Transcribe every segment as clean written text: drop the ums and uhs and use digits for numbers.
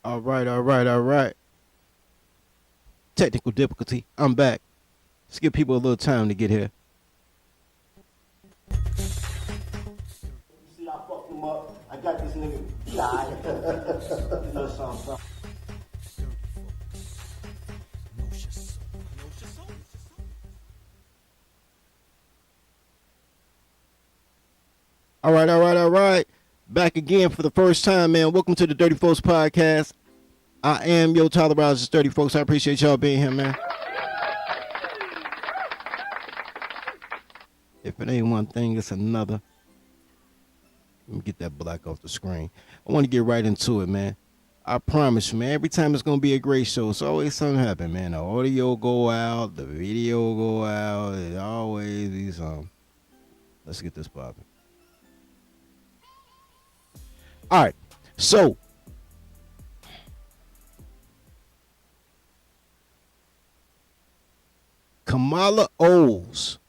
All right, all right, all right. Technical difficulty. I'm back. Let's give people a little time to get here. See, I fucked him up. I got this nigga. He alright. You know something. All right, all right, all right. Back again for the first time, man. Welcome to the Dirty Folks Podcast. I am Yo Tyler Rogers, Dirty Folks. I appreciate y'all being here, man. If it ain't one thing, it's another. Let me get that black off the screen. I want to get right into it, man. I promise you, man. Every time it's gonna be a great show. It's always something happen, man. The audio go out, the video go out. It always be something. Let's get this popping. All right, so Kamala Owes,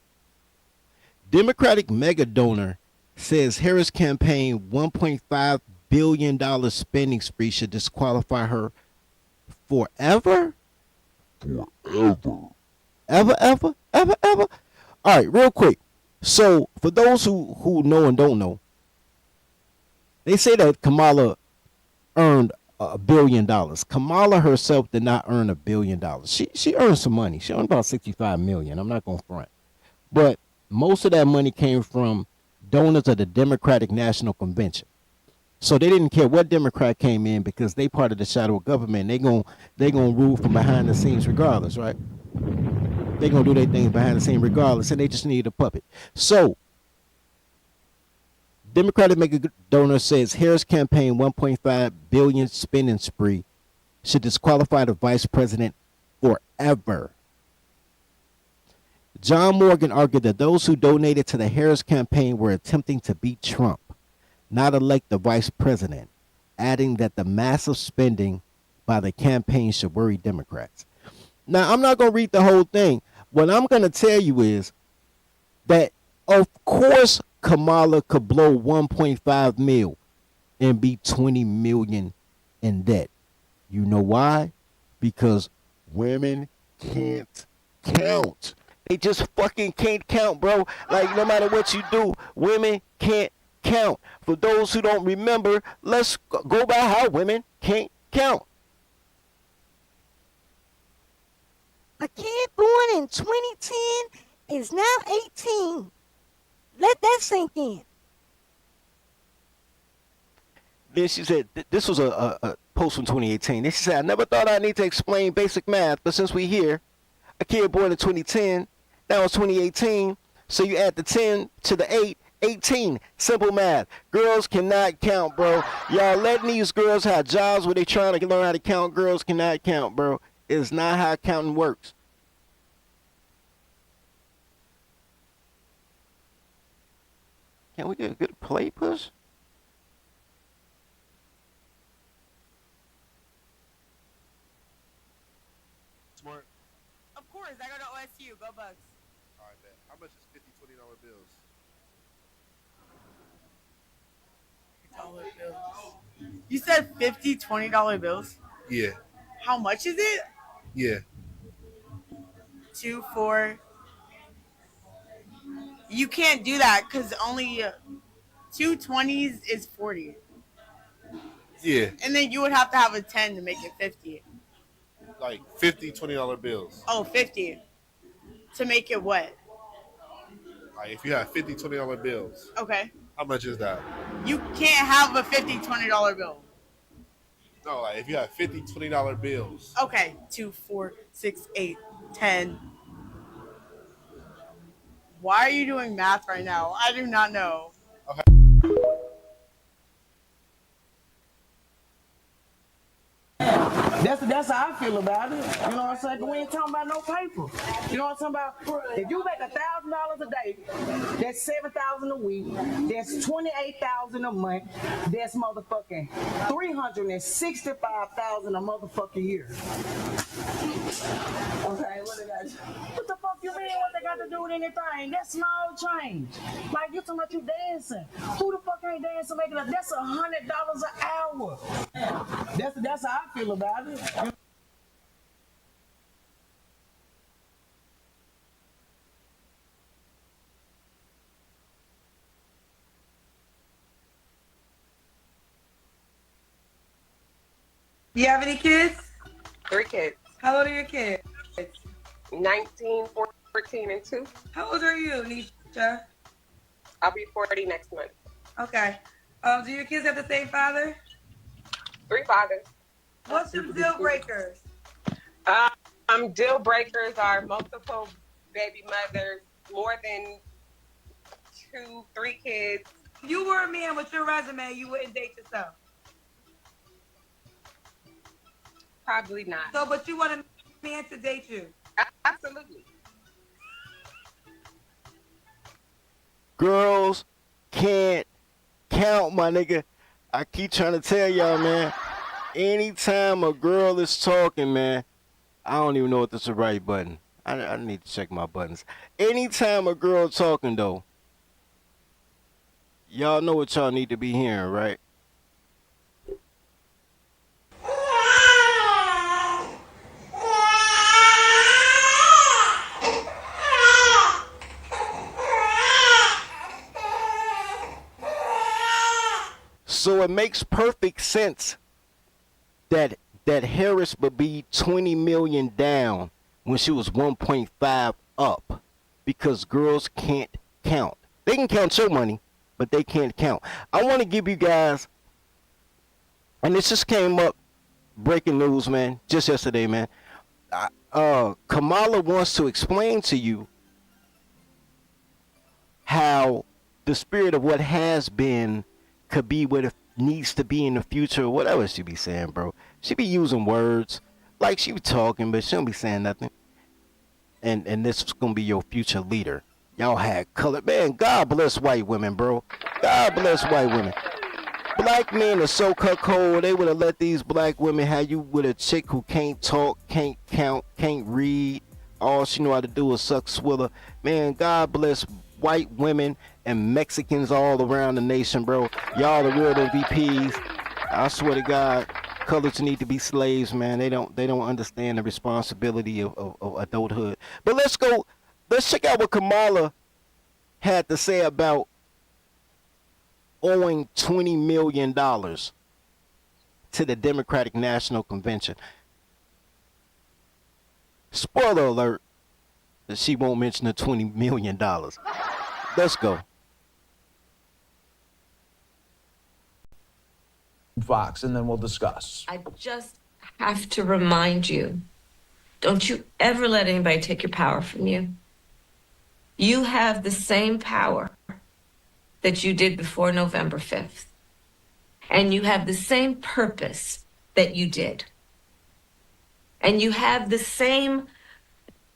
Democratic mega donor, says Harris campaign $1.5 billion spending spree should disqualify her forever? Ever, ever, ever, ever? All right, real quick. So for those who know and don't know, they say that Kamala earned $1 billion. Kamala herself did not earn $1 billion. She earned some money. She earned about 65 million. I'm not gonna front, but most of that money came from donors of the Democratic National Convention. So they didn't care what Democrat came in because they part of the shadow government. They gonna rule from behind the scenes regardless, right? They gonna do their thing behind the scenes regardless, and they just need a puppet. So Democratic mega donor says Harris campaign 1.5 billion spending spree should disqualify the vice president forever. John Morgan argued that those who donated to the Harris campaign were attempting to beat Trump, not elect the vice president, adding that the massive spending by the campaign should worry Democrats. Now, I'm not going to read the whole thing. What I'm going to tell you is that, of course, Kamala could blow 1.5 mil and be 20 million in debt. You know why? Because women can't count. They just fucking can't count, bro. Like, no matter what you do, women can't count. For those who don't remember, let's go by how women can't count. A kid born in 2010 is now 18. Let that sink in. Then she said, this was a post from 2018. Then she said, I never thought I'd need to explain basic math, but since we here, a kid born in 2010, now it's 2018, so you add the 10 to the 8, 18. Simple math. Girls cannot count, bro. Y'all letting these girls have jobs where they trying to learn how to count. Girls cannot count, bro. It's not how counting works. Can we get a good play push? Smart. Of course, I go to OSU. Go Bucks. All right, bet. How much is 50 $20 bills? Dollar bills. You said 50 $20 bills? Yeah. How much is it? Yeah. 2, 4. You can't do that because only 2 20s is 40. Yeah. And then you would have to have a 10 to make it 50. Like 50 $20 bills. Oh, 50. To make it what? Like if you have 50 $20 bills, Okay. how much is that? You can't have a 50 $20 bill. No, like if you have 50 $20 bills. Okay. 2, 4, 6, 8, 10. Why are you doing math right now? I do not know. Okay. That's how I feel about it. You know what I'm saying? We ain't talking about no paper. You know what I'm talking about? If you make $1,000 a day, that's $7,000 $1,000 a week. That's $28,000 a month. That's motherfucking $365,000 a motherfucking year. Okay, what the fuck you mean? What they got to do with anything? That's small change. Like you talking about you dancing. Who the fuck ain't dancing making a that's $100 an hour. That's how I feel about it. You have any kids? 3 kids. How old are your kids? 19, 14, and 2. How old are you, Nisha? I'll be 40 next month. Okay. Do your kids have the same father? 3 fathers. What's your deal breakers? Deal breakers are multiple baby mothers, more than 2, 3 kids. If you were a man with your resume, you wouldn't date yourself. Probably not. So, but you want a man to date you? Absolutely. Girls can't count, my nigga. I keep trying to tell y'all, man. Anytime a girl is talking, man, I don't even know if this is the right button. I need to check my buttons. Anytime a girl talking, though, y'all know what y'all need to be hearing, right? So it makes perfect sense that Harris would be 20 million down when she was 1.5 up, because girls can't count. They can count your money, but they can't count. I want to give you guys, and this just came up, breaking news, man, just yesterday, man. Kamala wants to explain to you how the spirit of what has been could be what it needs to be in the future, or whatever she be saying, bro. She be using words like she be talking, but she don't be saying nothing. And this is gonna be your future leader. Y'all had color, man. God bless white women, bro. God bless white women. Black men are so cold. They would have let these black women have you with a chick who can't talk, can't count, can't read. All she know how to do is suck swiller. Man, God bless white women and Mexicans all around the nation, bro. Y'all the real MVPs. I swear to God, colors need to be slaves, man. They don't understand the responsibility of adulthood. But let's check out what Kamala had to say about owing $20 million to the Democratic National Convention. Spoiler alert, that she won't mention the $20 million. Let's go. Fox, and then we'll discuss. I just have to remind you, don't you ever let anybody take your power from you. You have the same power that you did before November 5th. And you have the same purpose that you did. And you have the same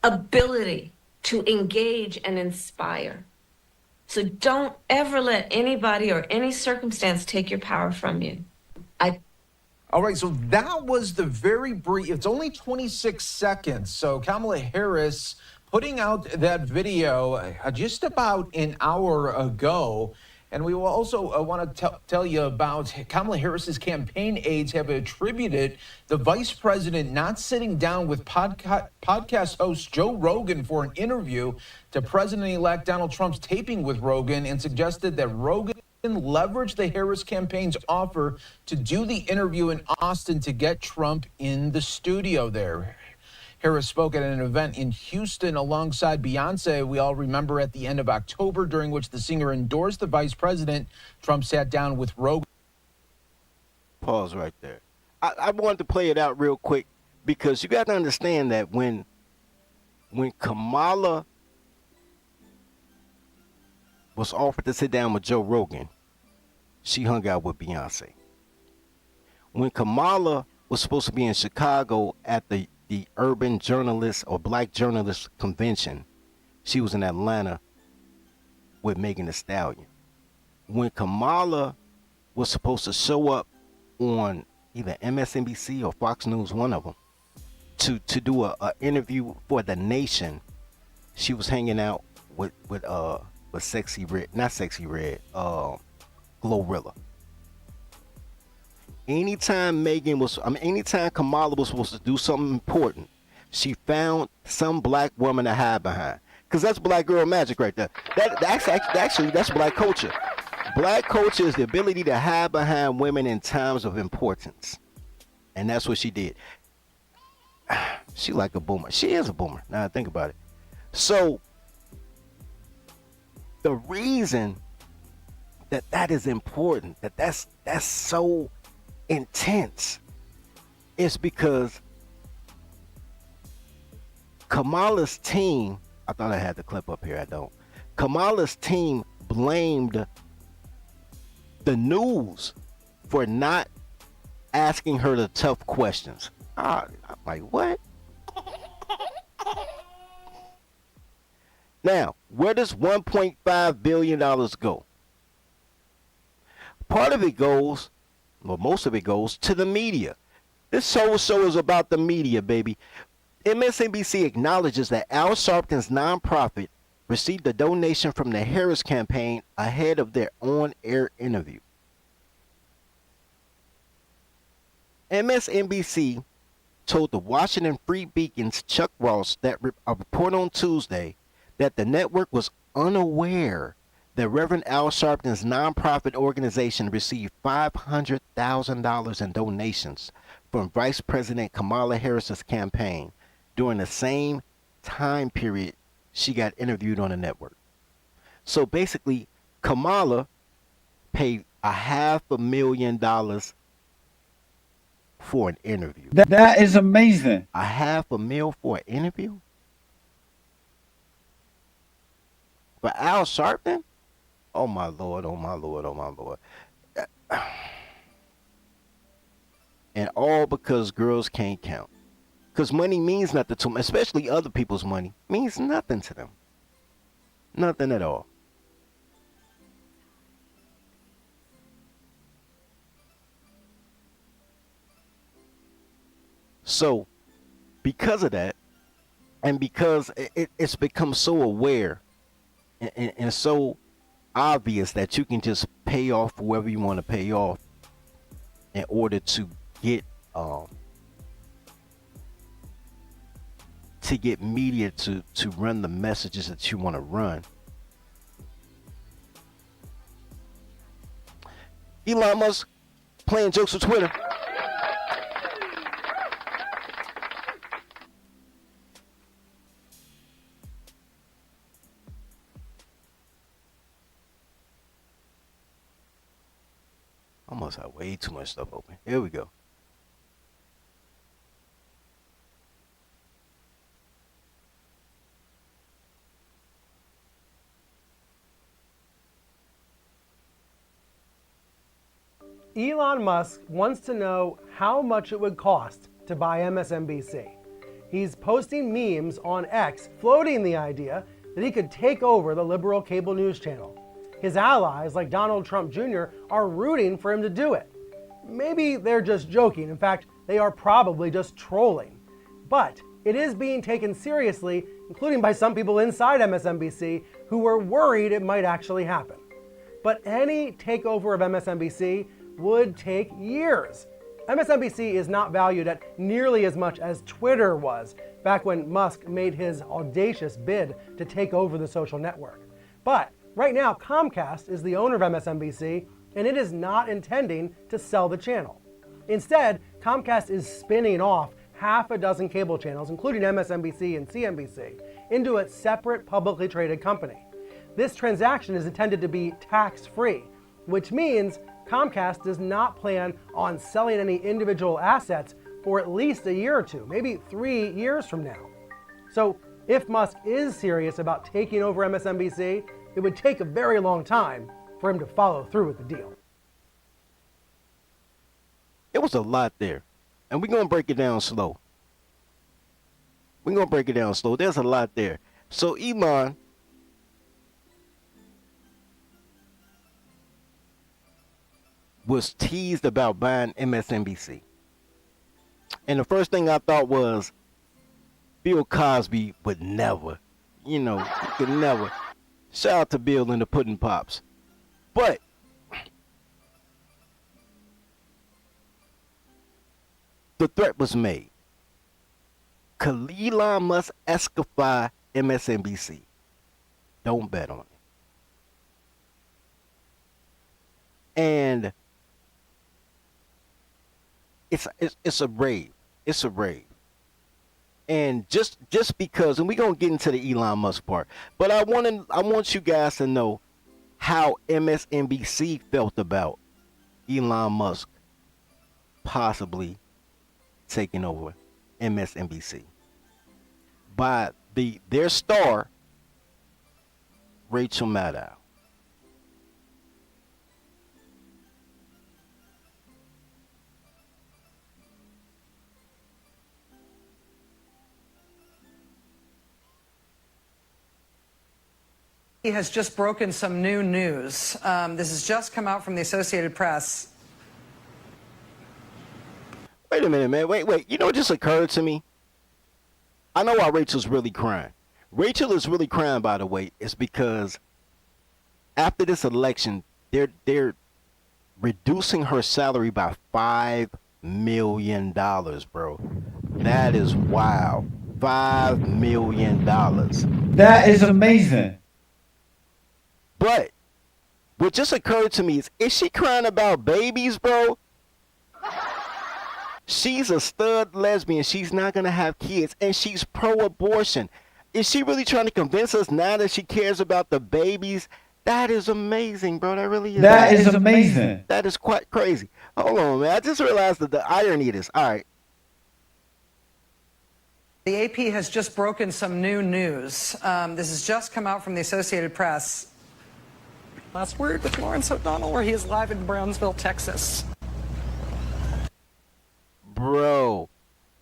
ability to engage and inspire. So don't ever let anybody or any circumstance take your power from you. All right, so that was the very brief, it's only 26 seconds. So Kamala Harris putting out that video just about an hour ago. And we will also want to tell you about Kamala Harris's campaign aides have attributed the vice president not sitting down with podcast host Joe Rogan for an interview to President-elect Donald Trump's taping with Rogan, and suggested that Rogan leveraged the Harris campaign's offer to do the interview in Austin to get Trump in the studio there. Harris spoke at an event in Houston alongside Beyonce, we all remember, at the end of October, during which the singer endorsed the vice president. Trump sat down with Rogan. Pause right there. I wanted to play it out real quick, because you got to understand that when Kamala was offered to sit down with Joe Rogan, she hung out with Beyonce. When Kamala was supposed to be in Chicago at the Urban Journalist or Black Journalist Convention, she was in Atlanta with Megan Thee Stallion. When Kamala was supposed to show up on either MSNBC or Fox News, one of them, to do a interview for The Nation, she was hanging out with Sexy Red, not Sexy Red, Glorilla. Anytime Kamala was supposed to do something important, she found some black woman to hide behind. Because that's black girl magic right there. Actually, that's black culture. Black culture is the ability to hide behind women in times of importance. And that's what she did. She like a boomer. She is a boomer, now I think about it. So, the reason that is important, that's so intense, is because Kamala's team, I thought I had the clip up here, I don't. Kamala's team blamed the news for not asking her the tough questions. I'm like, what? Now, where does $1.5 billion go? Part of it goes, well, most of it goes to the media. This whole show is about the media, baby. MSNBC acknowledges that Al Sharpton's nonprofit received a donation from the Harris campaign ahead of their on-air interview. MSNBC told the Washington Free Beacon's Chuck Ross that a report on Tuesday that the network was unaware that Reverend Al Sharpton's nonprofit organization received $500,000 in donations from Vice President Kamala Harris's campaign during the same time period she got interviewed on the network. So basically, Kamala paid $500,000 for an interview. That is amazing. $500,000 for an interview? For Al Sharpton? Oh my Lord, oh my Lord, oh my Lord. And all because girls can't count. Because money means nothing to them, especially other people's money. Means nothing to them. Nothing at all. So, because of that, and because it's become so aware and so obvious that you can just pay off whoever you want to pay off in order to get media to run the messages that you want to run. Elon Musk playing jokes with Twitter. I must have way too much stuff open. Here we go. Elon Musk wants to know how much it would cost to buy MSNBC. He's posting memes on X floating the idea that he could take over the liberal cable news channel. His allies, like Donald Trump Jr., are rooting for him to do it. Maybe they're just joking. In fact, they are probably just trolling. But it is being taken seriously, including by some people inside MSNBC who were worried it might actually happen. But any takeover of MSNBC would take years. MSNBC is not valued at nearly as much as Twitter was back when Musk made his audacious bid to take over the social network. But right now, Comcast is the owner of MSNBC, and it is not intending to sell the channel. Instead, Comcast is spinning off half a dozen cable channels, including MSNBC and CNBC, into a separate publicly traded company. This transaction is intended to be tax-free, which means Comcast does not plan on selling any individual assets for at least a year or two, maybe 3 years from now. So if Musk is serious about taking over MSNBC, it would take a very long time for him to follow through with the deal. It was a lot there. And we're going to break it down slow. There's a lot there. So Elon was teased about buying MSNBC. And the first thing I thought was Bill Cosby would never, he could never. Shout out to Bill and the Pudding Pops. But the threat was made. Could Elon Musk escafy MSNBC? Don't bet on it. And it's a rave. It's a rave. And just because, and we're gonna get into the Elon Musk part, but I want you guys to know how MSNBC felt about Elon Musk possibly taking over MSNBC by their star Rachel Maddow. He has just broken some new news. This has just come out from the Associated Press. Wait a minute, man. Wait. You know what just occurred to me? I know why Rachel's really crying. Rachel is really crying, by the way, is because after this election, they're reducing her salary by $5 million, bro. That is wild. $5 million. That is amazing. But what just occurred to me is she crying about babies, bro? She's a stud lesbian. She's not going to have kids, and she's pro-abortion. Is she really trying to convince us now that she cares about the babies? That is amazing, bro. That really is. That is amazing. That is quite crazy. Hold on, man. I just realized that the irony of this. All right. The AP has just broken some new news. This has just come out from the Associated Press. Last word with Lawrence O'Donnell, where he is live in Brownsville, Texas. Bro,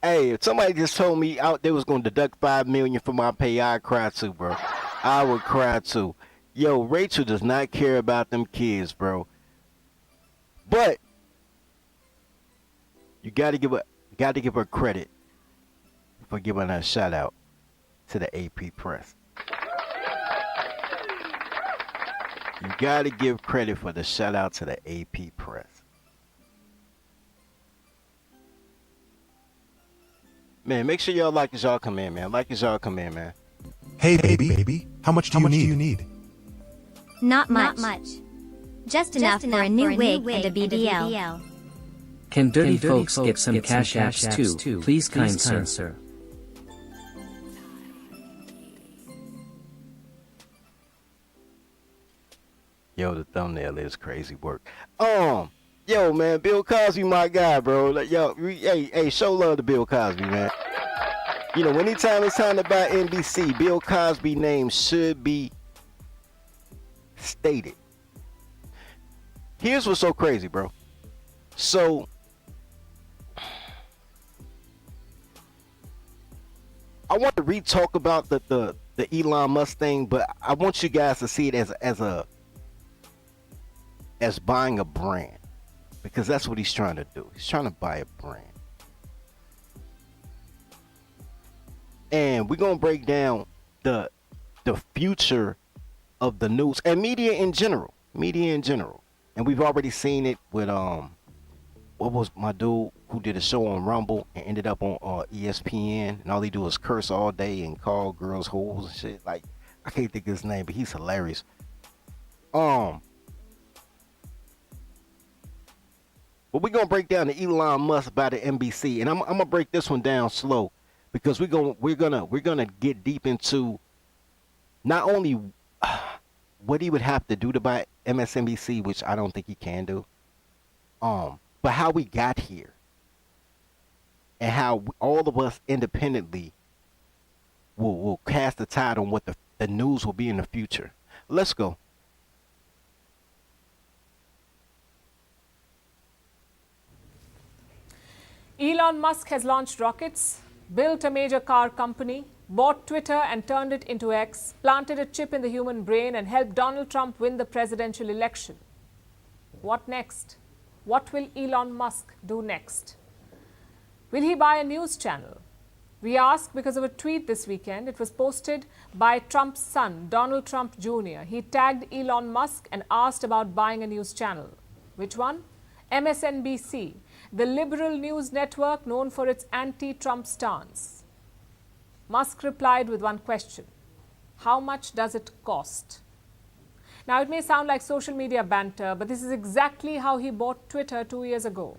hey, if somebody just told me out they was gonna deduct $5 million from my pay, I'd cry too, bro. I would cry too. Yo, Rachel does not care about them kids, bro. But you gotta give her credit for giving her a shout out to the AP press. You gotta give credit for the shout out to the AP press. Man, make sure y'all like as y'all come in, man. Like as y'all come in, man. Hey, baby. How much do you need? Not much. Just enough for a new wig and a BBL. Can dirty folks get some cash apps too? Please, kind sir. Yo, the thumbnail is crazy work. Yo, man, Bill Cosby, my guy, bro. Like, yo, hey, show love to Bill Cosby, man. You know, anytime it's time to buy NBC, Bill Cosby name should be stated. Here's what's so crazy, bro. So, I want to re-talk about the Elon Musk thing, but I want you guys to see it as buying a brand. Because that's what he's trying to do. He's trying to buy a brand. And we're going to break down the future of the news and media in general. And we've already seen it with what was my dude who did a show on Rumble and ended up on ESPN, and all he do is curse all day and call girls hoes and shit. Like, I can't think of his name, but he's hilarious. But we're gonna break down the Elon Musk by the NBC, and I'm gonna break this one down slow because we're gonna get deep into not only what he would have to do to buy MSNBC, which I don't think he can do, but how we got here and how all of us independently will cast a tide on what the news will be in the future. Let's go. Elon Musk has launched rockets, built a major car company, bought Twitter and turned it into X, planted a chip in the human brain and helped Donald Trump win the presidential election. What next? What will Elon Musk do next? Will he buy a news channel? We ask because of a tweet this weekend. It was posted by Trump's son, Donald Trump Jr. He tagged Elon Musk and asked about buying a news channel. Which one? MSNBC, the liberal news network known for its anti-Trump stance. Musk replied with one question: how much does it cost? Now, it may sound like social media banter, but this is exactly how he bought Twitter 2 years ago.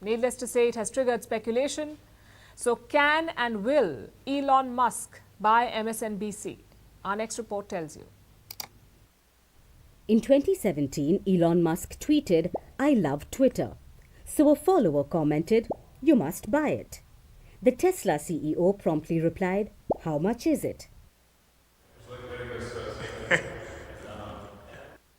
Needless to say, it has triggered speculation. So can and will Elon Musk buy MSNBC? Our next report tells you. In 2017, Elon Musk tweeted, "I love Twitter." So a follower commented, "You must buy it." The Tesla CEO promptly replied, "How much is it?"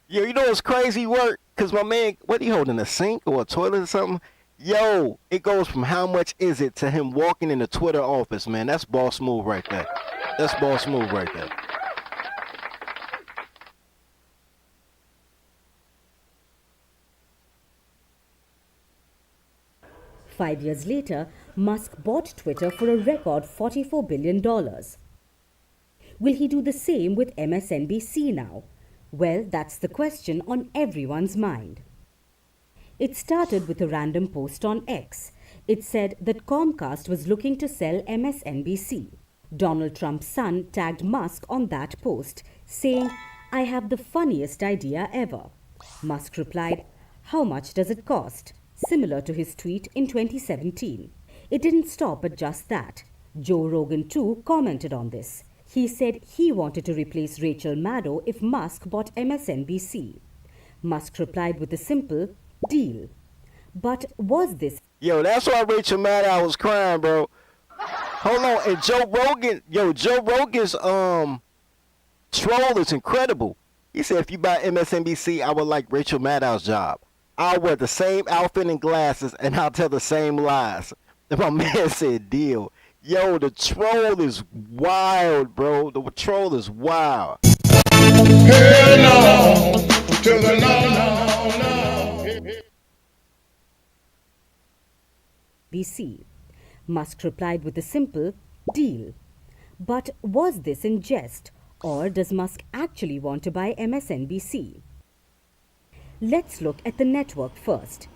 Yo, you know what's crazy work? Because my man, what he holding, a sink or a toilet or something? Yo, it goes from how much is it to him walking in the Twitter office, man. That's boss move right there. That's boss move right there. Five years later, Musk bought Twitter for a record $44 billion. Will he do the same with MSNBC now? Well, that's the question on everyone's mind. It started with a random post on X. It said that Comcast was looking to sell MSNBC. Donald Trump's son tagged Musk on that post, saying, "I have the funniest idea ever." Musk replied, "How much does it cost?" Similar to his tweet in 2017. It didn't stop at just that. Joe Rogan too commented on this. He said he wanted to replace Rachel Maddow if Musk bought MSNBC. Musk replied with a simple deal. But was this... Yo, that's why Rachel Maddow was crying, bro. Hold on, and Joe Rogan's troll is incredible. He said, if you buy MSNBC, I would like Rachel Maddow's job. I'll wear the same outfit and glasses, and I'll tell the same lies. And my man said, deal. Yo, the troll is wild, bro. The troll is wild. Hell no, to the no. BC. Musk replied with a simple deal. But was this in jest, or does Musk actually want to buy MSNBC? Let's look at the network first.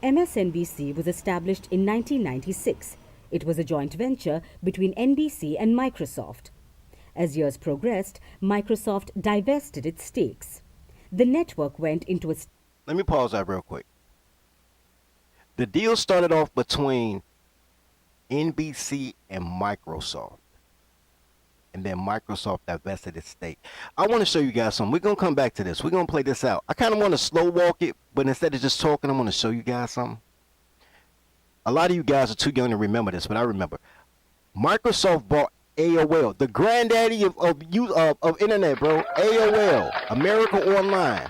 MSNBC was established in 1996. It was a joint venture between NBC and Microsoft. As years progressed, Microsoft divested its stakes. The network went into a... Let me pause that real quick. The deal started off between NBC and Microsoft. And then Microsoft divested its stake. I want to show you guys something. We're going to come back to this. We're going to play this out. I kind of want to slow walk it, but instead of just talking, I want to show you guys something. A lot of you guys are too young to remember this, but I remember. Microsoft bought AOL, the granddaddy of internet, bro. AOL, America Online.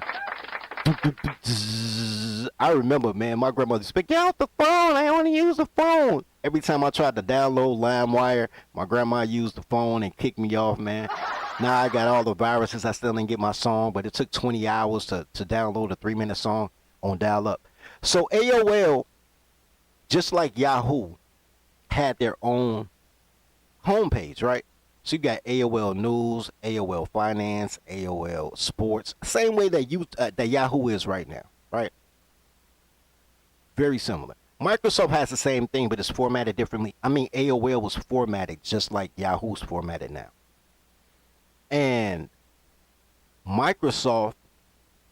I remember, man, my grandmother used to say, "Get out the phone, I only use the phone." Every time I tried to download LimeWire, my grandma used the phone and kicked me off, man. Now I got all the viruses, I still didn't get my song, but it took 20 hours to download a 3-minute song on dial-up. So AOL, just like Yahoo, had their own homepage, right? So you got AOL News, AOL Finance, AOL Sports, same way that Yahoo is right now, right? Very similar. Microsoft has the same thing, but it's formatted differently. I mean, AOL was formatted just like Yahoo's formatted now. And Microsoft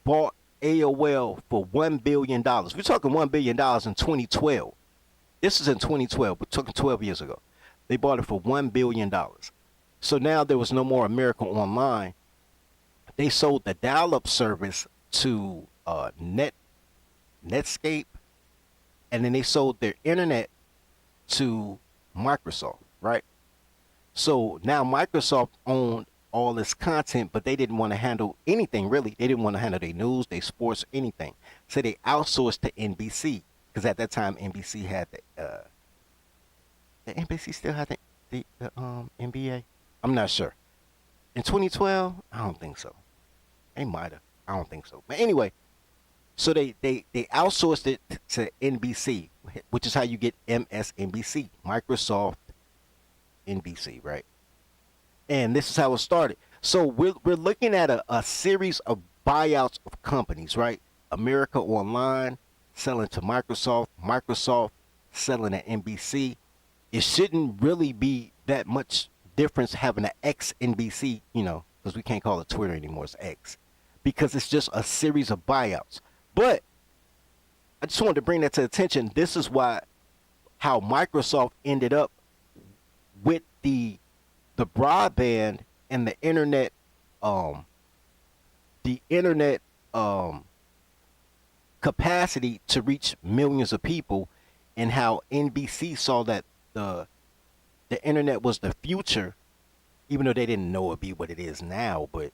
bought AOL for $1 billion. We're talking $1 billion in 2012. This is in 2012. We're talking 12 years ago. They bought it for $1 billion. So now there was no more America Online. They sold the dial-up service to Netscape, and then they sold their internet to Microsoft, right? So now Microsoft owned all this content, but they didn't want to handle anything, really. They didn't want to handle their news, their sports, anything. So they outsourced to NBC, because at that time NBC had the NBC still had the NBA? I'm not sure. In 2012, I don't think so. They might have. I don't think so. But anyway, So they outsourced it to NBC, which is how you get MSNBC, Microsoft NBC, right? And this is how it started. So we're looking at a series of buyouts of companies, right? America Online selling to Microsoft, Microsoft selling to NBC. It shouldn't really be that much difference having an X NBC, because we can't call it Twitter anymore, it's X. Because it's just a series of buyouts. But I just wanted to bring that to attention. This is how Microsoft ended up with the broadband and the internet capacity to reach millions of people, and how NBC saw that the internet was the future, even though they didn't know it'd be what it is now, but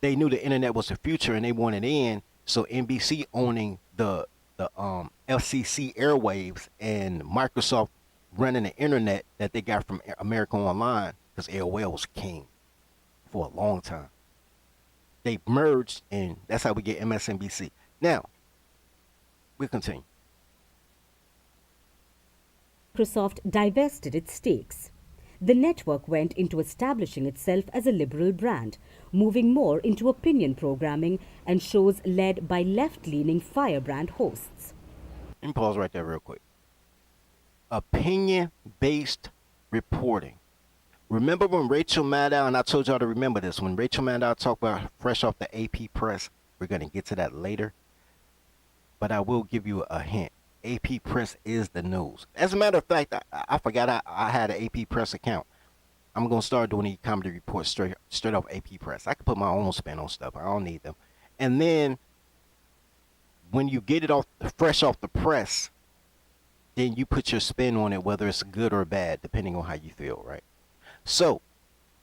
they knew the internet was the future and they wanted in. So NBC owning the FCC airwaves and Microsoft running the internet that they got from America Online, because AOL was king for a long time. They merged, and that's how we get MSNBC. Now, we'll continue. Microsoft divested its stakes. The network went into establishing itself as a liberal brand, moving more into opinion programming and shows led by left-leaning firebrand hosts. Let me pause right there real quick. Opinion-based reporting. Remember when Rachel Maddow, and I told y'all to remember this, when Rachel Maddow talked about fresh off the AP press, we're going to get to that later, but I will give you a hint. AP Press is the news. As a matter of fact, I forgot I had an AP Press account. I'm going to start doing these comedy reports straight off AP Press. I can put my own spin on stuff. I don't need them. And then when you get it fresh off the press, then you put your spin on it, whether it's good or bad, depending on how you feel, right? So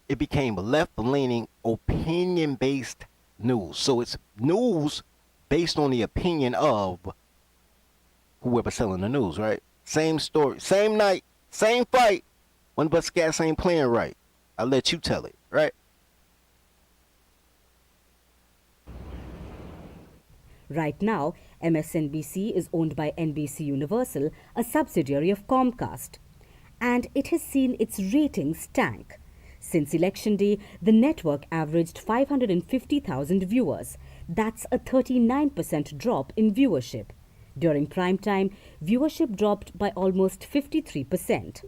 it became left-leaning, opinion-based news. So it's news based on the opinion of whoever selling the news, right? Same story, same night, same fight. One but scats ain't playing right. I'll let you tell it, right? Right now, MSNBC is owned by NBC Universal, a subsidiary of Comcast, and it has seen its ratings tank. Since Election Day, the network averaged 550,000 viewers. That's a 39% drop in viewership. During prime time, viewership dropped by almost 53%.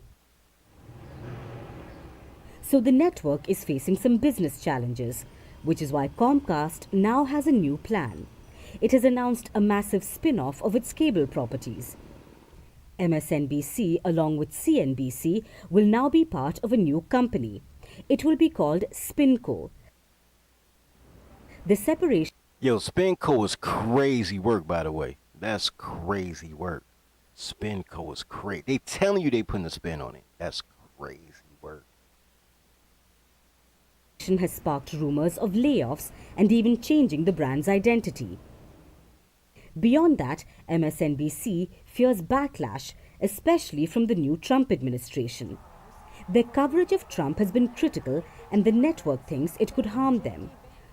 So the network is facing some business challenges, which is why Comcast now has a new plan. It has announced a massive spin-off of its cable properties. MSNBC, along with CNBC, will now be part of a new company. It will be called SpinCo. The separation... Yo, SpinCo is crazy work, by the way. That's crazy work. SpinCo is crazy. They telling you they putting a spin on it. That's crazy work. Has sparked rumors of layoffs and even changing the brand's identity. Beyond that, MSNBC fears backlash, especially from the new Trump administration. Their coverage of Trump has been critical, and the network thinks it could harm them.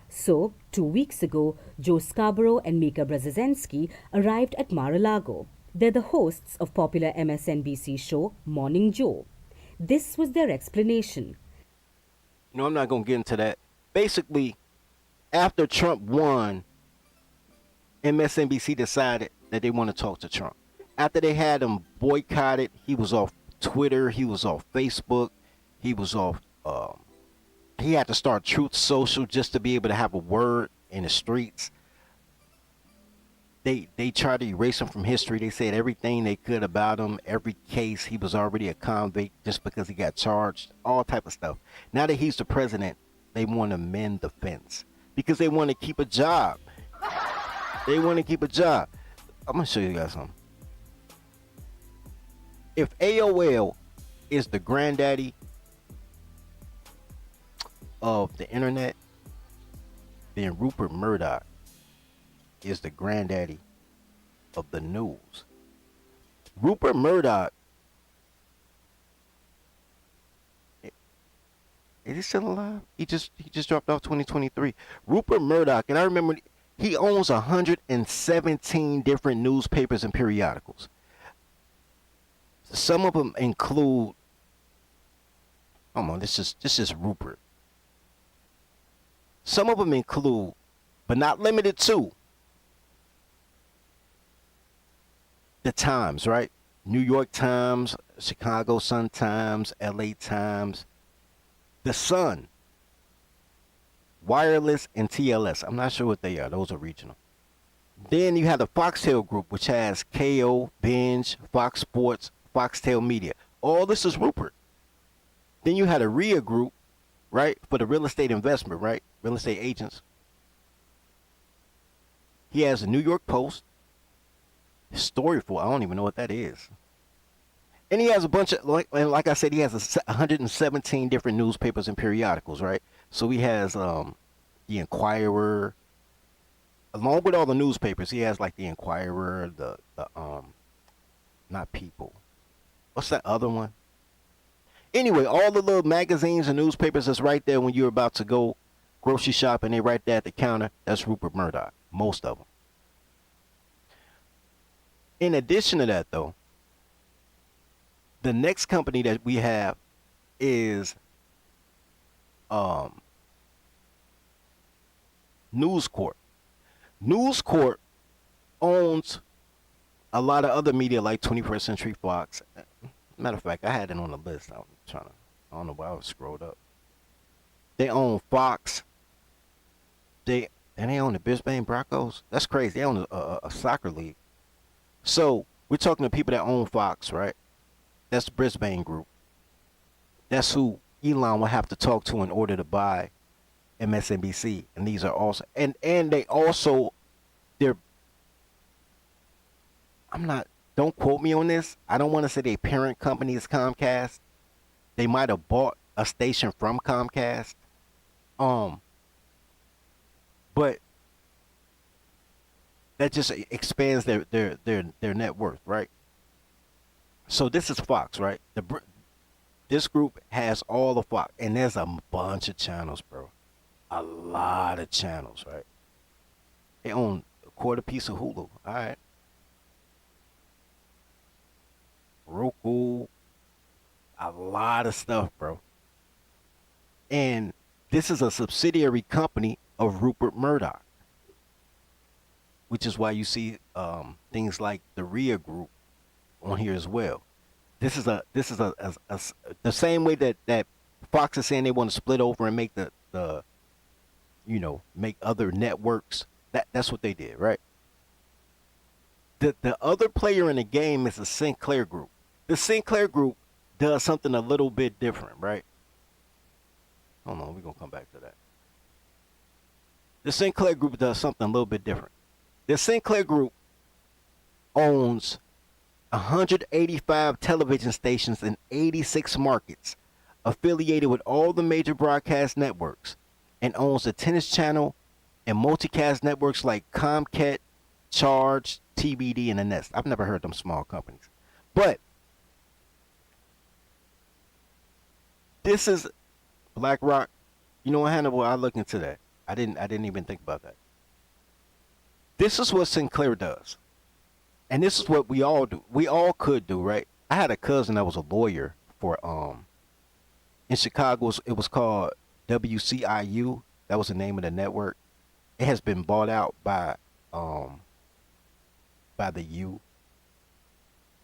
So, 2 weeks ago, Joe Scarborough and Mika Brzezinski arrived at Mar-a-Lago. They're the hosts of popular MSNBC show Morning Joe. This was their explanation. No, I'm not going to get into that. Basically, after Trump won, MSNBC decided that they want to talk to Trump. After they had him boycotted, he was off Twitter, he was off Facebook, he was off... he had to start Truth Social just to be able to have a word in the streets. They tried to erase him from history. They said everything they could about him, every case. He was already a convict just because he got charged, all type of stuff. Now that he's the president, they want to mend the fence because they want to keep a job. They want to keep a job. I'm going to show you guys something. If AOL is the granddaddy of the internet, then Rupert Murdoch is the granddaddy of the news. Rupert Murdoch, is he still alive? He just dropped off 2023. Rupert Murdoch, and I remember He owns 117 different newspapers and periodicals. Some of them include, this is Rupert. Some of them include, but not limited to, the Times, right? New York Times, Chicago Sun-Times, LA Times, The Sun, Wireless, and TLS. I'm not sure what they are. Those are regional. Then you have the Foxtel Group, which has KO, Binge, Fox Sports, Foxtel Media. All this is Rupert. Then you had a RIA Group, right, for the real estate investment, right? Real estate agents. He has the New York Post, Storyful. I don't even know what that is. And he has a bunch of, like I said, he has 117 different newspapers and periodicals, right? So he has the Inquirer, along with all the newspapers. He has like the Inquirer, the not People. What's that other one? Anyway, all the little magazines and newspapers that's right there when you're about to go grocery shopping. They right there at the counter. That's Rupert Murdoch. Most of them. In addition to that, though, the next company that we have is News Corp. News Corp owns a lot of other media like 21st Century Fox. Matter of fact, I had it on the list. I don't know why I was scrolled up. They own Fox. They own the Brisbane Broncos. That's crazy. They own a soccer league. So we're talking to people that own Fox, right? That's the Brisbane Group. That's who Elon will have to talk to in order to buy MSNBC. And these are also, and they also, don't quote me on this. I don't want to say their parent company is Comcast. They might have bought a station from Comcast. But that just expands their net worth, right? So this is Fox, right? This group has all the Fox, and there's a bunch of channels, bro. A lot of channels, right? They own a quarter piece of Hulu, all right? Roku, a lot of stuff, bro. And this is a subsidiary company of Rupert Murdoch, which is why you see things like the RIA Group on here as well. This is the same way that Fox is saying they want to split over and make make other networks. That's what they did, right? The other player in the game is the Sinclair Group. The Sinclair Group does something a little bit different, right? Hold on, we're gonna come back to that. The Sinclair Group does something a little bit different. The Sinclair Group owns 185 television stations in 86 markets, affiliated with all the major broadcast networks, and owns the Tennis Channel and multicast networks like Comcast, Charge, TBD, and the Nest. I've never heard of them small companies. But this is BlackRock. You know what, Hannibal? I look into that. I didn't even think about that. This is what Sinclair does. And this is what we all do. We all could do, right? I had a cousin that was a lawyer for in Chicago. It was called WCIU. That was the name of the network. It has been bought out by the U,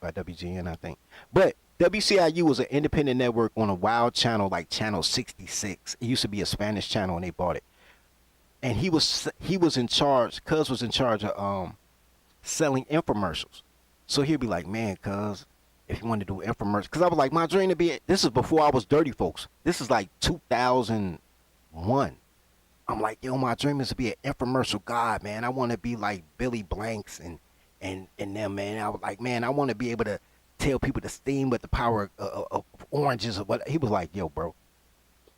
by WGN, I think. But WCIU was an independent network on a wild channel like Channel 66. It used to be a Spanish channel, and they bought it. And he was in charge. Cuz was in charge of selling infomercials. So he'd be like, man, cuz, if you want to do infomercials, because I was like, my dream to be. This is before I was Dirty Folks. This is like 2001. I'm like, yo, my dream is to be an infomercial god, man. I want to be like Billy Blanks and them, man. I was like, man, I want to be able to tell people to steam with the power of oranges or what. He was like, yo, bro.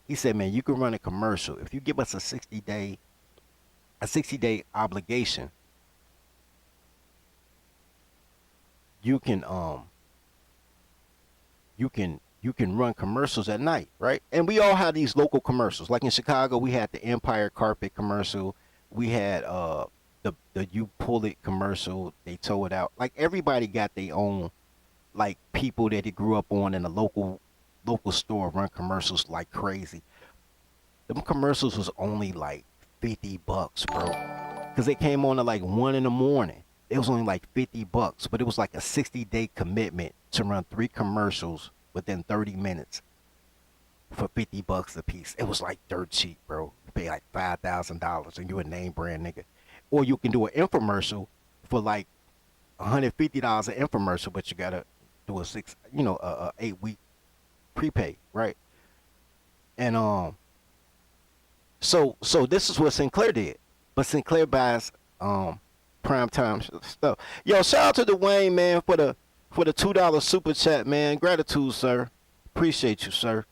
He said, man, you can run a commercial if you give us a 60-day obligation. You can run commercials at night, right? And we all have these local commercials. Like in Chicago, we had the Empire Carpet commercial. We had the You Pull It commercial, they tow it out. Like everybody got their own, like people that they grew up on in the local store run commercials like crazy. Them commercials was only like $50, bro. Cause they came on at like 1 in the morning. It was only like $50, but it was like a 60-day commitment to run 3 commercials within 30 minutes for $50 a piece. It was like dirt cheap, bro. You pay like $5,000 and you a name brand nigga. Or you can do an infomercial for like $150 an infomercial, but you gotta do a 8-week prepay, right? And so this is what Sinclair did. But Sinclair buys primetime stuff. Yo, shout out to Dwayne, man, for the $2 super chat, man. Gratitude, sir. Appreciate you, sir.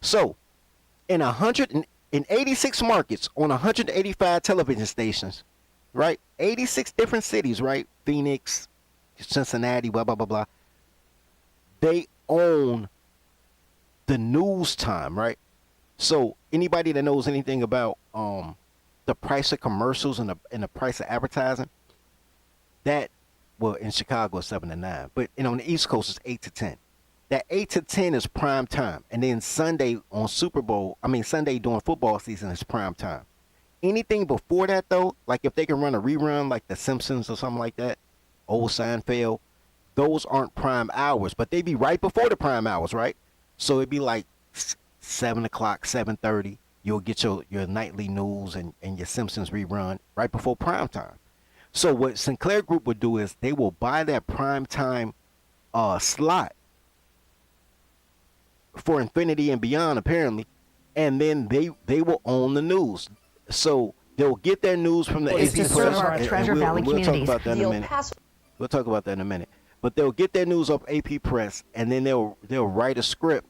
So, in 86 markets on 185 television stations, right? 86 different cities, right? Phoenix, Cincinnati, blah blah blah blah. They own the news time, right? So anybody that knows anything about the price of commercials and the price of advertising, that, well, in Chicago it's 7 to 9, but on the East Coast it's 8 to 10. That 8 to 10 is prime time, and then Sunday during football season is prime time. Anything before that though, like if they can run a rerun like The Simpsons or something like that, old Seinfeld, those aren't prime hours, but they be right before the prime hours, right? So it'd be like 7 o'clock, 7:30. You'll get your nightly news and your Simpsons rerun right before prime time. So what Sinclair Group would do is they will buy that prime time slot for infinity and beyond, apparently, and then they will own the news. So they'll get their news from the AP Press. We'll talk about that in a minute. We'll talk about that in a minute. But they'll get their news off AP Press, and then they'll write a script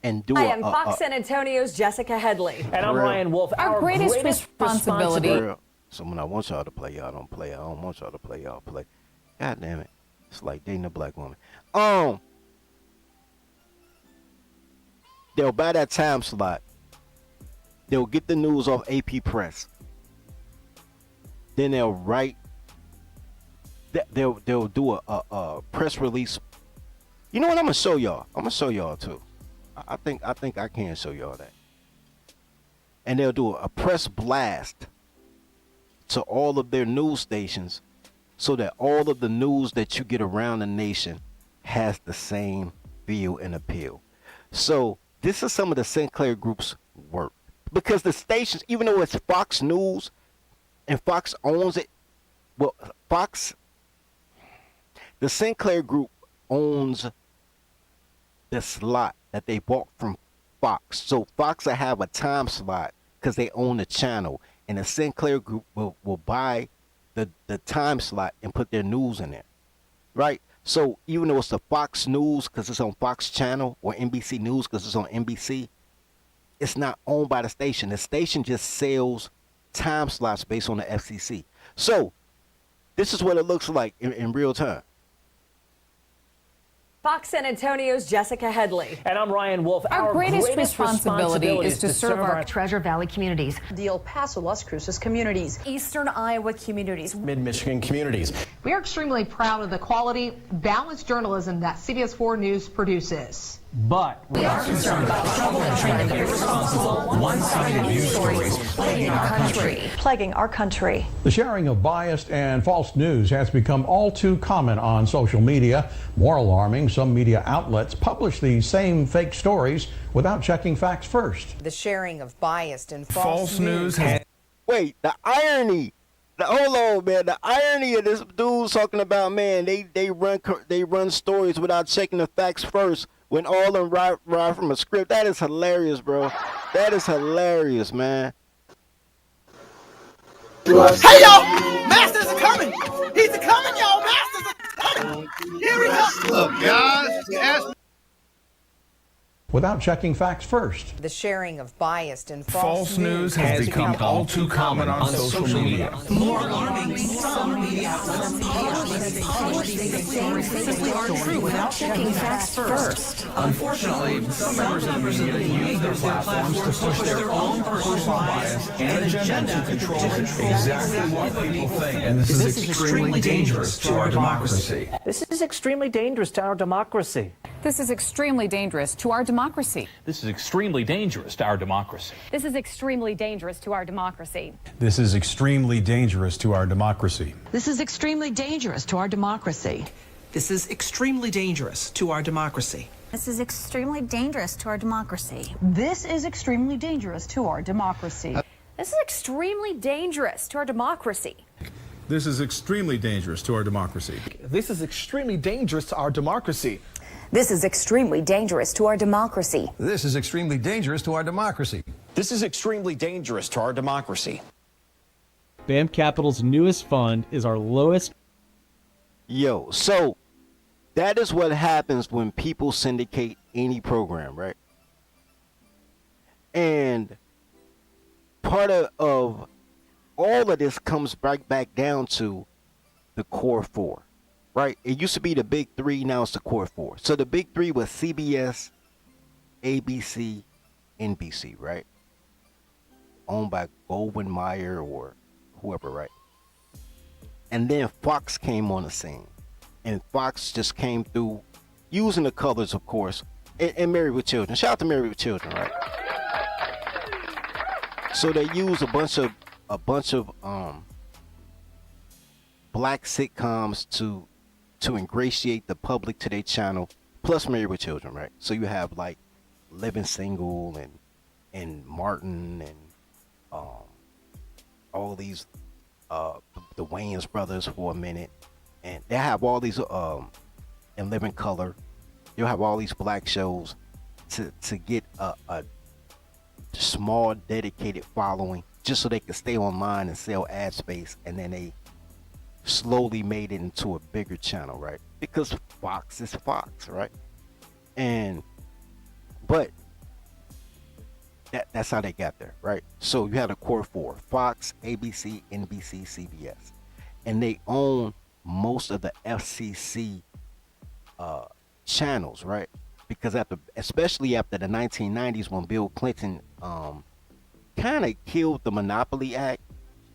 and do Hi, I'm Fox San Antonio's Jessica Headley. And I'm Ryan Wolf. Our greatest responsibility. So when I want y'all to play, y'all don't play. I don't want y'all to play, y'all play. God damn it. It's like dating a black woman. They'll buy that time slot. They'll get the news off AP Press. Then they'll write. They'll do a press release. You know what? I'm gonna show y'all. I'm gonna show y'all too. I think I can show y'all that. And they'll do a press blast to all of their news stations, so that all of the news that you get around the nation has the same feel and appeal. So this is some of the Sinclair Group's work, because the stations, even though it's Fox News and Fox owns it, well, the Sinclair Group owns the slot that they bought from Fox. So Fox will have a time slot because they own the channel, and the Sinclair Group will buy the time slot and put their news in there, right? So even though it's the Fox News because it's on Fox Channel, or NBC News because it's on NBC, it's not owned by the station. The station just sells time slots based on the FCC. So this is what it looks like in real time. Fox San Antonio's Jessica Headley. And I'm Ryan Wolf. Our greatest responsibility is to serve our Treasure Valley communities, the El Paso, Las Cruces communities, Eastern Iowa communities, Mid-Michigan communities. We are extremely proud of the quality, balanced journalism that CBS 4 News produces. But we are concerned about trouble and trend of irresponsible, one-sided news stories plaguing our country. The sharing of biased and false news has become all too common on social media. More alarming, some media outlets publish these same fake stories without checking facts first. The sharing of biased and false news Wait, the irony. Hold on, man. The irony of this dude talking about, man, they run stories without checking the facts first, when all of them ride from a script. That is hilarious, bro. That is hilarious, man. Hey, y'all! Masters are coming! He's coming, y'all! Masters are coming! Here we go! Look, guys, without checking facts first. The sharing of biased and False news has become all too common on social media. More alarming, some media outlets publish these stories simply aren't true without checking facts first. Unfortunately, some members of the media use their platforms to push their own personal bias and agenda to control exactly what people think. And this is extremely dangerous to our democracy. This is extremely dangerous to our democracy. This is extremely dangerous to our democracy. This is extremely dangerous to our democracy. This is extremely dangerous to our democracy. This is extremely dangerous to our democracy. This is extremely dangerous to our democracy. This is extremely dangerous to our democracy. This is extremely dangerous to our democracy. This is extremely dangerous to our democracy. This is extremely dangerous to our democracy. This is extremely dangerous to our democracy. This is extremely dangerous to our democracy. This is extremely dangerous to our democracy. This is extremely dangerous to our democracy. This is extremely dangerous to our democracy. BAM Capital's newest fund is our lowest. Yo, so that is what happens when people syndicate any program, right? And part of all of this comes right back down to the core four, right? It used to be the big three, now it's the core four. So the big three was CBS, ABC, NBC, right? Owned by Goldwyn Mayer or whoever, right? And then Fox came on the scene. And Fox just came through using the colors, of course, and Married with Children. Shout out to Married with Children, right? So they use a bunch of black sitcoms to ingratiate the public to their channel, plus Married with Children, right? So you have like Living Single and Martin and all these the Wayans brothers for a minute, and they have all these in Living Color. You'll have all these black shows to get a small dedicated following just so they can stay online and sell ad space, and then they slowly made it into a bigger channel, right? Because Fox is Fox, right? But that's how they got there, right? So you had a core four: Fox, ABC, NBC, CBS, and they own most of the FCC channels, right? Because especially after the 1990s, when Bill Clinton kind of killed the Monopoly Act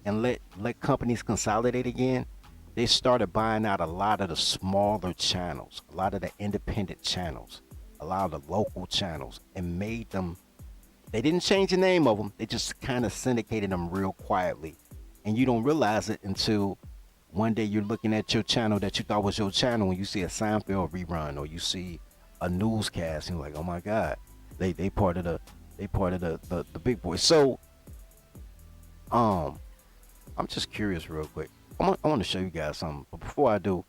and let companies consolidate again, they started buying out a lot of the smaller channels, a lot of the independent channels, a lot of the local channels, and made them. They didn't change the name of them. They just kind of syndicated them real quietly. And you don't realize it until one day you're looking at your channel that you thought was your channel, and you see a Seinfeld rerun, or you see a newscast, and you're like, oh my God, they part of the big boys. So I'm just curious real quick. I want to show you guys something, but before I do,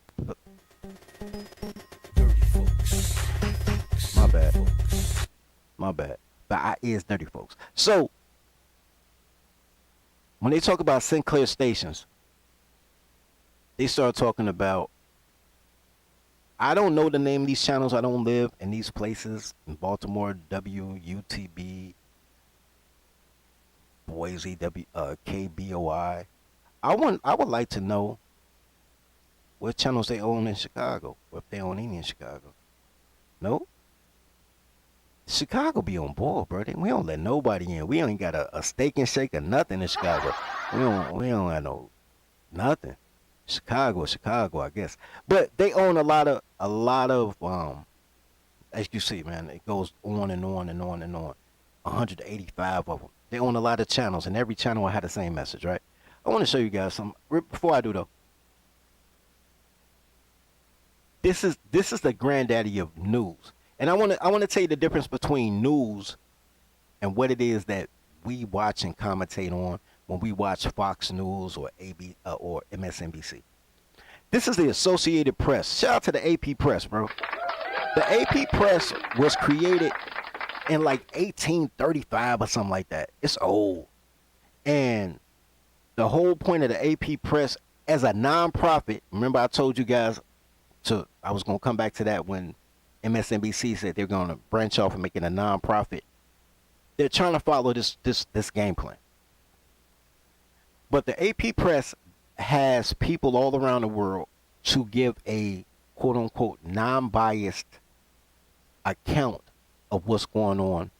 my bad. But is dirty, folks. So when they talk about Sinclair stations, they start talking about, I don't know the name of these channels. I don't live in these places in Baltimore, WUTB, Boise, KBOI. I would like to know what channels they own in Chicago, or if they own any in Chicago. No? Chicago be on board, bro. We don't let nobody in. We ain't got a steak and shake or nothing in Chicago. We don't have no nothing. Chicago, I guess. But they own a lot of as you see, man, it goes on and on and on and on. 185 of them. They own a lot of channels, and every channel will have the same message, right? I want to show you guys something. Before I do though, this is the granddaddy of news. And I want to tell you the difference between news and what it is that we watch and commentate on when we watch Fox News or or MSNBC. This is the Associated Press. Shout out to the AP Press, bro. The AP Press was created in like 1835 or something like that. It's old. And the whole point of the AP Press as a nonprofit, remember I told you guys I was going to come back to that when MSNBC said they're going to branch off and make it a non-profit. They're trying to follow this game plan. But the AP press has people all around the world to give a quote-unquote non-biased account of what's going on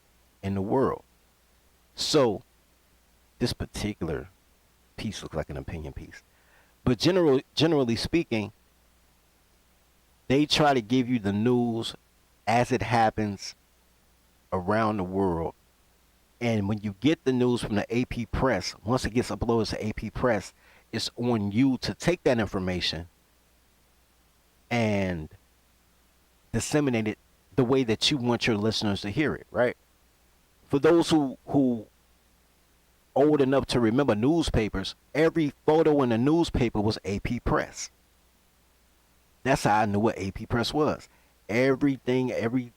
in the world. So this particular piece looks like an opinion piece. But generally speaking, they try to give you the news as it happens around the world. And when you get the news from the AP press, once it gets uploaded to AP press, it's on you to take that information and disseminate it the way that you want your listeners to hear it, right? For those who old enough to remember newspapers, every photo in the newspaper was AP press. That's how I knew what AP press was. Everything, every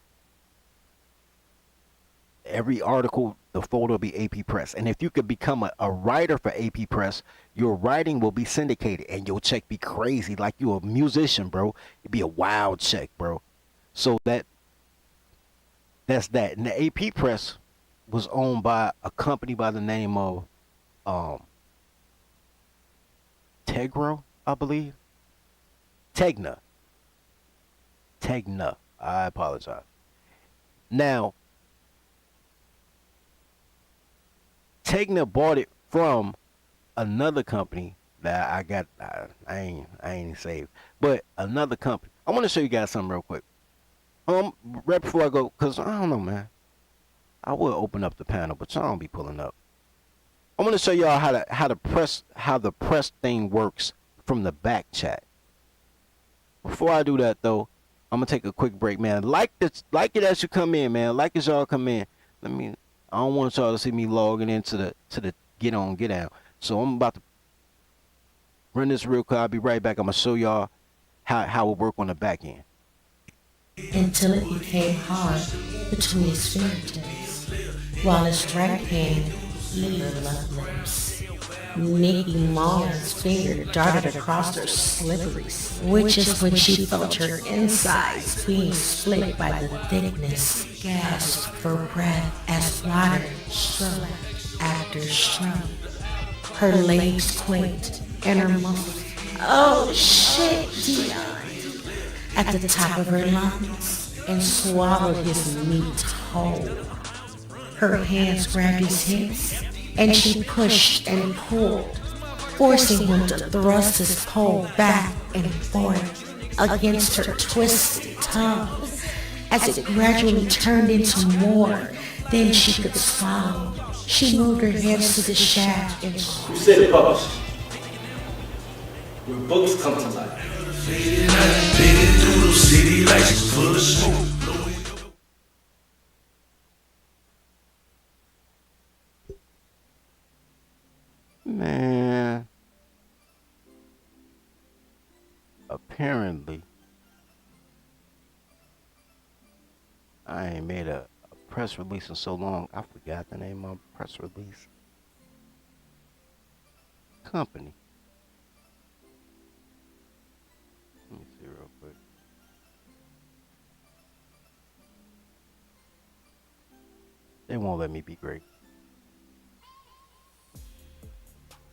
article, the photo will be AP press. And if you could become a writer for AP press, your writing will be syndicated and your check be crazy. Like you a musician, bro. It'd be a wild check, bro. So that's that. And the AP press was owned by a company by the name of Tegro, I believe. Tegna. I apologize. Now, Tegna bought it from another company that I got. I ain't saved, but another company. I want to show you guys something real quick. Right before I go, cause I don't know, man. I will open up the panel, but y'all don't be pulling up. I want to show y'all how the press thing works from the back chat. Before I do that though, I'm gonna take a quick break, man. Like it as you come in, man. Like as y'all come in. I don't want y'all to see me logging into the get on, get out. So I'm about to run this real quick. I'll be right back. I'm gonna show y'all how it work on the back end. Until it became hard between his fingertips, while his right hand levered left lips. Nikki Mullen's finger darted across her slippery, which is when she felt her insides being split by the thickness, gasped for breath as water struck after struck. Her legs quaked and her muscles, oh shit, Dion, at the top of her lungs and swallowed his meat whole. Her hands grabbed his hips and she pushed and pulled, forcing him to thrust his pole back and forth against her twisted tongue as it gradually turned into more than she could swallow. She moved her hands to the shaft and You said it published. Where books come to life. Man, apparently I ain't made a press release in so long. I forgot the name of the press release company. Let me see real quick. They won't let me be great.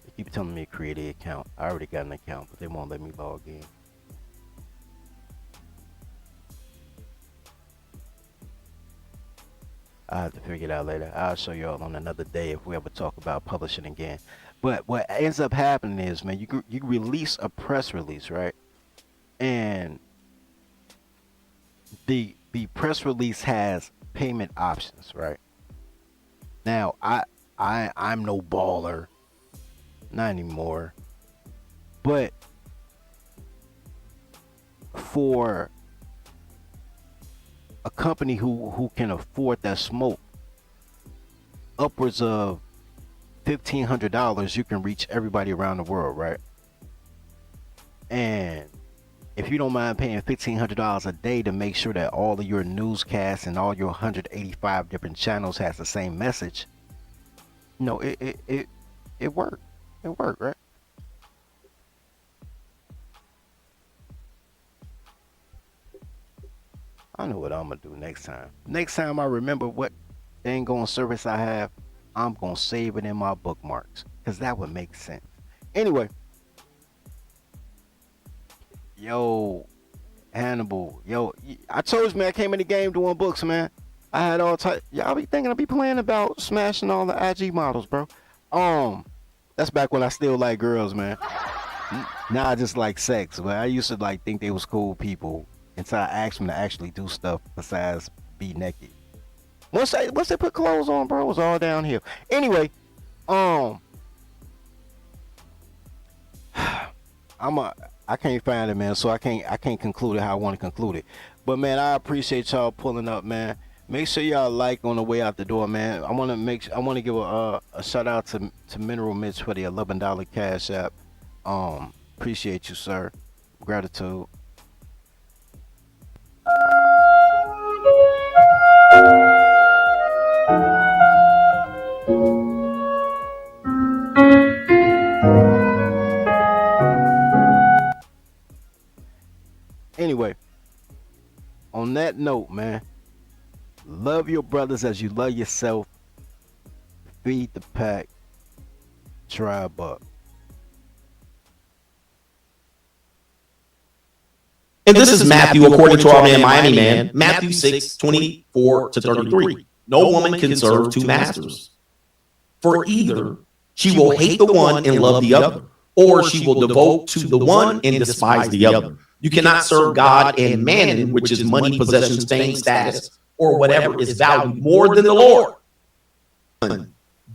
They keep telling me to create an account. I already got an account, but they won't let me log in. I have to figure it out later. I'll show y'all on another day if we ever talk about publishing again. But what ends up happening is, man, you release a press release, right? And the press release has payment options, right? Now, I'm no baller, not anymore. But for a company who can afford that smoke, upwards of $1,500, you can reach everybody around the world, right? And if you don't mind paying $1,500 a day to make sure that all of your newscasts and all your 185 different channels has the same message, you know, it worked. It worked, right? I know what I'm gonna do next time. Next time I remember what dang on service I have, I'm gonna save it in my bookmarks, because that would make sense. Anyway, yo, Hannibal, yo, I told you, man, I came in the game doing books, man. I had all type. Y'all be thinking I be playing about smashing all the IG models, bro. That's back when I still like girls, man. Now I just like sex, but I used to like think they was cool people until I asked them to actually do stuff besides be naked. Once they put clothes on, bro, it was all downhill. Anyway, I can't find it, man, so I can't conclude it how I want to conclude it. But man, I appreciate y'all pulling up, man. Make sure y'all like on the way out the door, man. I want to give a shout out to Mineral Mitch for the $11 cash app. Appreciate you, sir. Gratitude. Anyway, on that note, man, love your brothers as you love yourself. Feed the pack. Tribe up. And this is Matthew, according to our man Miami Man, Matthew 6:24-33. No woman can serve two masters. For either she will hate the one and love the other, or she will devote to the one and despise the other. You cannot serve God and mammon, which is money, possessions, fame, status, or whatever is valued more than the Lord.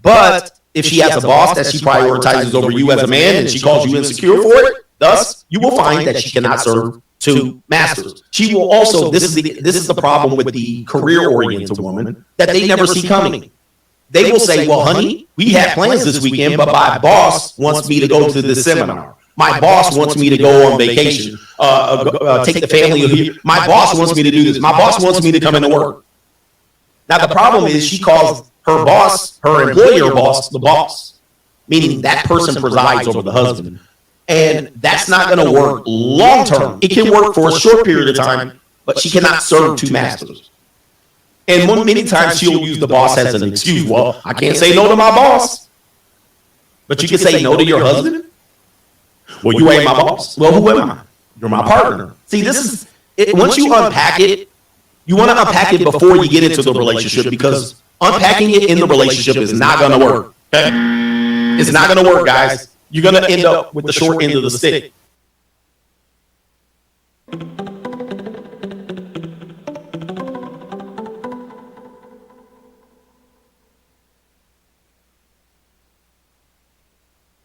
But if she has a boss that she prioritizes over you as a man and she calls you insecure for it, thus you will find that she cannot serve two masters. She will also, this is the problem with the career-oriented woman, that they never see coming. They will say, well, honey, we had plans this weekend, but my boss wants me to go to this seminar. My boss wants me to go on vacation, take the family here. My boss wants me to do this. My boss wants me to come into work. Now, the problem is she calls her boss, her employer boss, the boss, meaning that person presides over the husband. And that's not going to work long term. It can work for a short period of time, but she cannot serve two masters. And many times she'll use the boss as an excuse. Well, I can't say no to my boss, but you can say no to your husband. Well, you ain't my boss. Well, who am I? You're my partner. See, this is it. Once you unpack it, you want to unpack it before you get into the relationship, because unpacking it in the relationship is not going to work. Okay? It's not going to work, guys. You're going to end up with the short end of the stick.